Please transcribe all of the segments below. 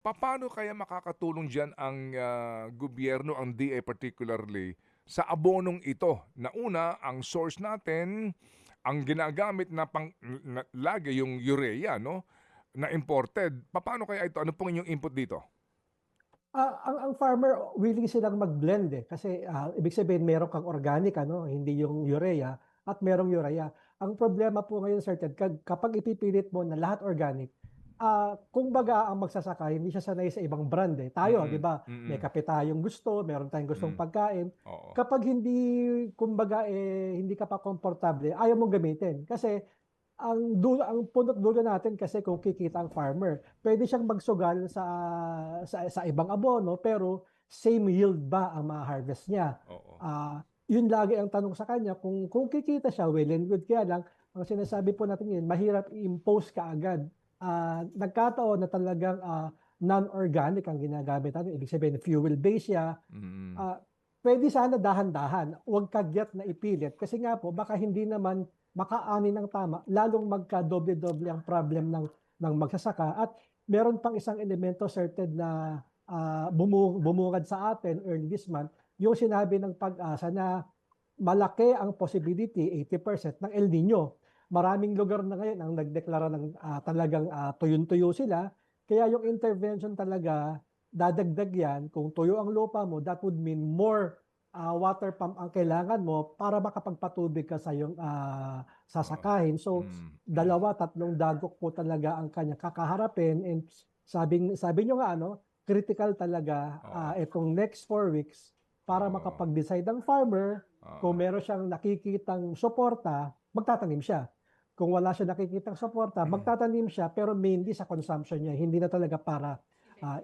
Paano kaya makakatulong diyan ang, gobyerno, ang DA particularly, sa abonong ito? Na una, ang source natin, ang ginagamit na lagi yung urea 'no, na imported. Papaano kaya ito? Ano pong inyong input dito? Ang farmer willing silang mag-blend, eh, kasi, ibig sabihin meron kang organic ano, hindi yung urea at merong urea. Ang problema po ngayon Sir Ted kapag ipipilit mo na lahat organic, kumbaga ang magsasaka hindi siya sanay sa ibang brand, eh. Tayo 'di Mm, ba, may mm, kape tayong gusto, meron tayong gustong hmm, pagkain. oo. Kapag hindi kumbaga, hindi ka pa komportable, ayaw mong gamitin kasi ang punot dulo natin kasi kung kikita ang farmer, pwede siyang magsugal sa ibang abono pero same yield ba ang maha-harvest niya? Oo. Yun lagi ang tanong sa kanya kung kikita siya, well and good. Kaya lang ang sinasabi po natin yun, mahirap i-impose kaagad. Nagkataon na talagang, non-organic ang ginagamit natin, ibig sabihin fuel base siya. Mm. Ah, Puwede sana dahan-dahan, huwag kagyat na ipilit kasi nga po baka hindi naman makaani ng tama, lalong magkadoble-doble ang problem ng magsasaka. At meron pang isang elemento Sir Ted na, bumungad sa atin early this month, yung sinabi ng Pag-asa na malaki ang possibility, 80% ng El Nino. Maraming lugar na ngayon ang nagdeklara ng, talagang, tuyong-tuyo sila. Kaya yung intervention talaga, dadagdag yan. Kung tuyo ang lupa mo, that would mean more, water pump ang kailangan mo para makapagpatubig ka sa iyong, Oo. sasakahin. So, Mm. dalawa, tatlong dagok po talaga ang kanya kakaharapin, and sabi niyo nga ano, critical talaga, Oo. itong next 4 weeks para Oo. makapag-decide ang farmer. Kung Oo. meron siyang nakikitang suporta, magtatanim siya. Kung wala siyang nakikitang suporta, magtatanim siya pero mainly sa consumption niya, hindi na talaga para,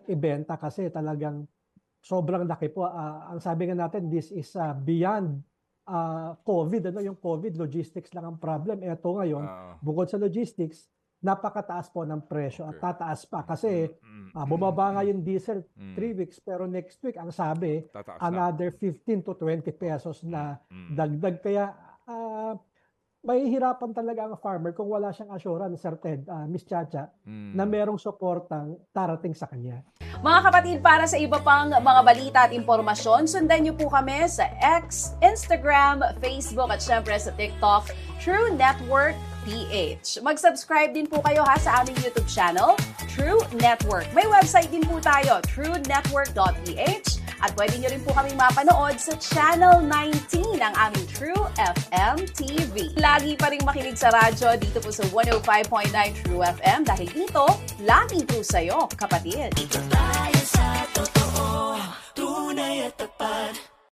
ibenta kasi talagang sobrang laki po. Ang sabi nga natin, this is, beyond, COVID ano, yung COVID logistics lang ang problem. Eto ngayon, Oo. bukod sa logistics, napakataas po ng presyo at Okey. tataas pa kasi, Mm, mm, bumaba nga yung diesel hmm. 3 weeks pero next week ang sabi Tataas na. another 15 to 20 pesos Mm, na mm, dagdag. Kaya, mahihirapan talaga ang farmer kung wala siyang assurance, Sir Ted, Miss Chacha, na hmm. merong suportang darating sa kanya. Mga kapatid, para sa iba pang mga balita at impormasyon, sundan niyo po kami sa X, Instagram, Facebook at syempre sa TikTok, True Network PH. Mag-subscribe din po kayo sa aming YouTube channel, True Network. May website din po tayo, truenetwork.ph, at pwede niyo rin po kaming mapanood sa Channel 19 ng aming True FM TV. Lagi pa rin makinig sa radyo dito po sa 105.9 True FM dahil dito, laging true sa'yo, kapatid. Dito tayo sa totoo, tunay at tapat.